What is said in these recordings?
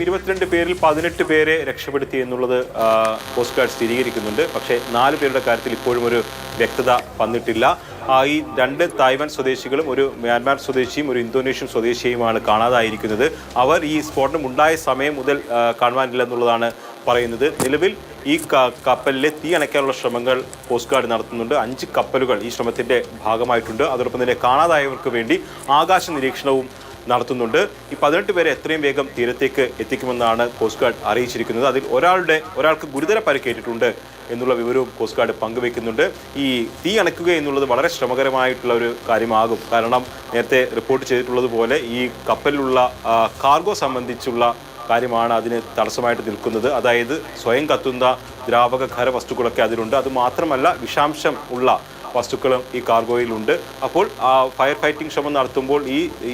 22 പേരിൽ 18 പേരെ രക്ഷപ്പെടുത്തി എന്നുള്ളത് കോസ്റ്റ് ഗാർഡ് സ്ഥിരീകരിക്കുന്നുണ്ട്. പക്ഷേ 4 പേരുടെ കാര്യത്തിൽ ഇപ്പോഴും ഒരു വ്യക്തത വന്നിട്ടില്ല. ഈ 2 തായ്വാൻ സ്വദേശികളും ഒരു മ്യാൻമാർ സ്വദേശിയും ഒരു ഇന്തോനേഷ്യൻ സ്വദേശിയുമാണ് കാണാതായിരിക്കുന്നത്. അവർ ഈ സ്ഫോടനം ഉണ്ടായ സമയം മുതൽ കാണുവാനില്ലെന്നുള്ളതാണ് പറയുന്നത്. നിലവിൽ ഈ കപ്പലിലെ തീ അണയ്ക്കാനുള്ള ശ്രമങ്ങൾ കോസ്റ്റ് ഗാർഡ് നടത്തുന്നുണ്ട്. 5 കപ്പലുകൾ ഈ ശ്രമത്തിൻ്റെ ഭാഗമായിട്ടുണ്ട്. അതോടൊപ്പം തന്നെ കാണാതായവർക്ക് വേണ്ടി ആകാശ നിരീക്ഷണവും നടത്തുന്നുണ്ട്. ഈ 18 പേരെ എത്രയും വേഗം തീരത്തേക്ക് എത്തിക്കുമെന്നാണ് കോസ്റ്റ് ഗാർഡ് അറിയിച്ചിരിക്കുന്നത്. അതിൽ ഒരാൾക്ക് ഗുരുതര പരിക്കേറ്റിട്ടുണ്ട് എന്നുള്ള വിവരവും കോസ്റ്റ് ഗാർഡ് പങ്കുവെക്കുന്നുണ്ട്. ഈ തീ അണയ്ക്കുക എന്നുള്ളത് വളരെ ശ്രമകരമായിട്ടുള്ള ഒരു കാര്യമാകും. കാരണം നേരത്തെ റിപ്പോർട്ട് ചെയ്തിട്ടുള്ളതുപോലെ ഈ കപ്പലിലുള്ള കാർഗോ സംബന്ധിച്ചുള്ള കാര്യമാണ് അതിന് തടസ്സമായിട്ട് നിൽക്കുന്നത്. അതായത് സ്വയം കത്തുന്ന ദ്രാവക ഖര വസ്തുക്കളൊക്കെ അതിലുണ്ട്. അതുമാത്രമല്ല വിഷാംശം ഉള്ള വസ്തുക്കളും ഈ കാർഗോയിലുണ്ട്. അപ്പോൾ ഫയർ ഫൈറ്റിംഗ് ശ്രമം നടത്തുമ്പോൾ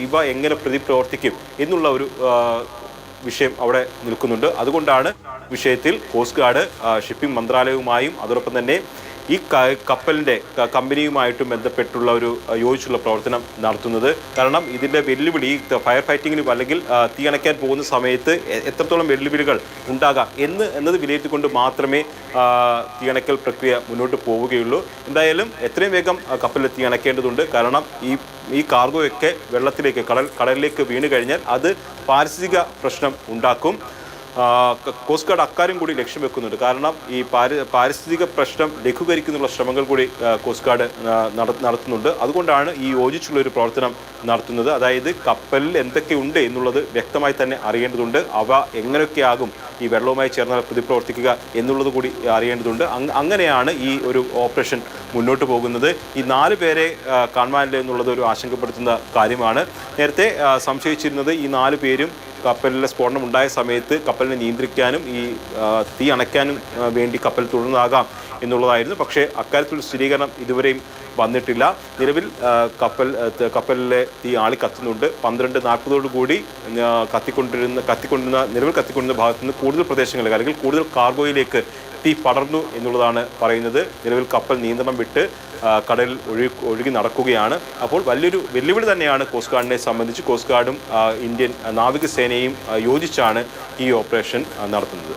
ഇവ എങ്ങനെ പ്രവർത്തിക്കും എന്നുള്ള ഒരു വിഷയം അവിടെ നിൽക്കുന്നുണ്ട്. അതുകൊണ്ടാണ് വിഷയത്തിൽ കോസ്റ്റ് ഗാർഡ് ഷിപ്പിംഗ് മന്ത്രാലയവുമായും അതോടൊപ്പം തന്നെ ഈ കപ്പലിൻ്റെ കമ്പനിയുമായിട്ടും ബന്ധപ്പെട്ടുള്ള ഒരു യോജിച്ചുള്ള പ്രവർത്തനം നടത്തുന്നത്. കാരണം ഇതിൻ്റെ വെല്ലുവിളി ഫയർ ഫൈറ്റിങ്ങിന് അല്ലെങ്കിൽ തീ അണയ്ക്കാൻ പോകുന്ന സമയത്ത് എത്രത്തോളം വെല്ലുവിളികൾ ഉണ്ടാകാം എന്നത് വിലയിരുത്തിക്കൊണ്ട് മാത്രമേ തീ അണയ്ക്കൽ പ്രക്രിയ മുന്നോട്ട് പോവുകയുള്ളൂ. എന്തായാലും എത്രയും വേഗം കപ്പലിൽ തീ അണയ്ക്കേണ്ടതുണ്ട്. കാരണം ഈ കാർഗോയൊക്കെ വെള്ളത്തിലേക്ക് കടലിലേക്ക് വീണ് കഴിഞ്ഞാൽ അത് പാരിസ്ഥിതിക പ്രശ്നം ഉണ്ടാക്കും. കോസ്റ്റ് ഗാർഡ് അക്കാര്യം കൂടി ലക്ഷ്യം വെക്കുന്നുണ്ട്. കാരണം ഈ പാരിസ്ഥിതിക പ്രശ്നം ലഘൂകരിക്കുന്നുള്ള ശ്രമങ്ങൾ കൂടി കോസ്റ്റ് ഗാർഡ് നടത്തുന്നുണ്ട്. അതുകൊണ്ടാണ് ഈ യോജിച്ചുള്ളൊരു പ്രവർത്തനം നടത്തുന്നത്. അതായത് കപ്പലിൽ എന്തൊക്കെയുണ്ട് എന്നുള്ളത് വ്യക്തമായി തന്നെ അറിയേണ്ടതുണ്ട്. അവ എങ്ങനെയൊക്കെയാകും ഈ വെള്ളവുമായി ചേർന്നാൽ പ്രതിപ്രവർത്തിക്കുക എന്നുള്ളത് കൂടി അറിയേണ്ടതുണ്ട്. അങ്ങനെയാണ് ഈ ഒരു ഓപ്പറേഷൻ മുന്നോട്ട് പോകുന്നത്. ഈ 4 പേരെ കാണുവാനില്ല എന്നുള്ളത് ഒരു ആശങ്കപ്പെടുത്തുന്ന കാര്യമാണ്. നേരത്തെ സംശയിച്ചിരുന്നത് ഈ 4 പേരും കപ്പലിലെ സ്ഫോടനം ഉണ്ടായ സമയത്ത് കപ്പലിനെ നിയന്ത്രിക്കാനും ഈ തീ അണയ്ക്കാനും വേണ്ടി കപ്പൽ തുടർന്നാകാം എന്നുള്ളതായിരുന്നു. പക്ഷേ അക്കാര്യത്തിലുള്ള സ്ഥിരീകരണം ഇതുവരെയും വന്നിട്ടില്ല. നിലവിൽ കപ്പലിലെ തീ ആളി കത്തുന്നുണ്ട്. 12:40 കൂടി നിലവിൽ കത്തിക്കൊണ്ടിരുന്ന ഭാഗത്തു നിന്ന് കൂടുതൽ പ്രദേശങ്ങളിലേക്ക് അല്ലെങ്കിൽ കൂടുതൽ കാർഗോയിലേക്ക് തീ പടർന്നു എന്നുള്ളതാണ് പറയുന്നത്. നിലവിൽ കപ്പൽ നിയന്ത്രണം വിട്ട് കടലിൽ ഒഴുകി നടക്കുകയാണ്. അപ്പോൾ വലിയൊരു വെല്ലുവിളി തന്നെയാണ് കോസ്റ്റ് ഗാർഡിനെ സംബന്ധിച്ച്. കോസ്റ്റ് ഗാർഡും ഇന്ത്യൻ നാവികസേനയും യോജിച്ചാണ് ഈ ഓപ്പറേഷൻ നടത്തുന്നത്.